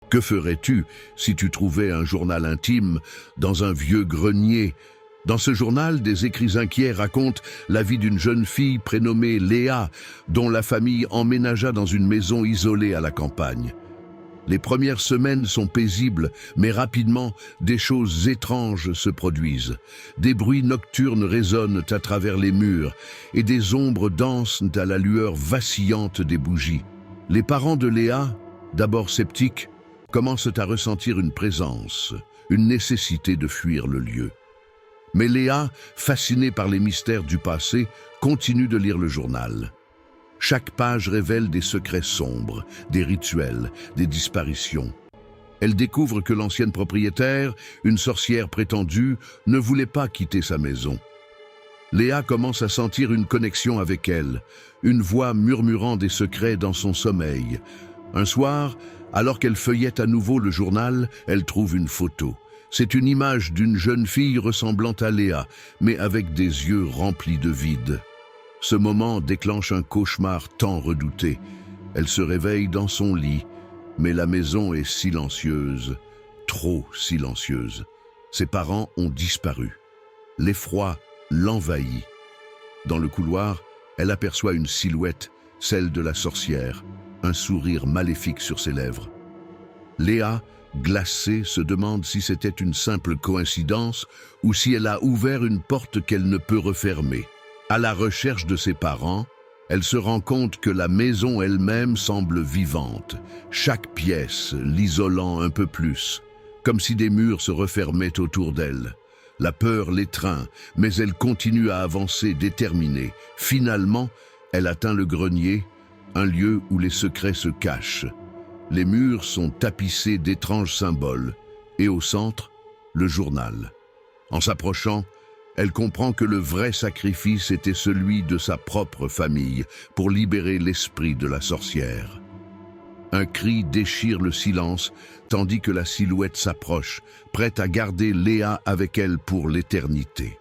Que ferais-tu si tu trouvais un journal intime dans un vieux grenier? Dans ce journal, des écrits inquiets racontent la vie d'une jeune fille prénommée Léa, dont la famille emménagea dans une maison isolée à la campagne. Les premières semaines sont paisibles, mais rapidement, des choses étranges se produisent. Des bruits nocturnes résonnent à travers les murs et des ombres dansent à la lueur vacillante des bougies. Les parents de Léa, d'abord sceptiques, commencent à ressentir une présence, une nécessité de fuir le lieu. Mais Léa, fascinée par les mystères du passé, continue de lire le journal. Chaque page révèle des secrets sombres, des rituels, des disparitions. Elle découvre que l'ancienne propriétaire, une sorcière prétendue, ne voulait pas quitter sa maison. Léa commence à sentir une connexion avec elle, une voix murmurant des secrets dans son sommeil. Un soir, alors qu'elle feuillette à nouveau le journal, elle trouve une photo. C'est une image d'une jeune fille ressemblant à Léa, mais avec des yeux remplis de vide. Ce moment déclenche un cauchemar tant redouté. Elle se réveille dans son lit, mais la maison est silencieuse, trop silencieuse. Ses parents ont disparu. L'effroi l'envahit. Dans le couloir, elle aperçoit une silhouette, celle de la sorcière, un sourire maléfique sur ses lèvres. Léa, glacée, se demande si c'était une simple coïncidence ou si elle a ouvert une porte qu'elle ne peut refermer. À la recherche de ses parents, elle se rend compte que la maison elle-même semble vivante, chaque pièce l'isolant un peu plus, comme si des murs se refermaient autour d'elle. La peur l'étreint, mais elle continue à avancer déterminée. Finalement, elle atteint le grenier, un lieu où les secrets se cachent. Les murs sont tapissés d'étranges symboles, et au centre, le journal. En s'approchant, elle comprend que le vrai sacrifice était celui de sa propre famille pour libérer l'esprit de la sorcière. Un cri déchire le silence, tandis que la silhouette s'approche, prête à garder Léa avec elle pour l'éternité.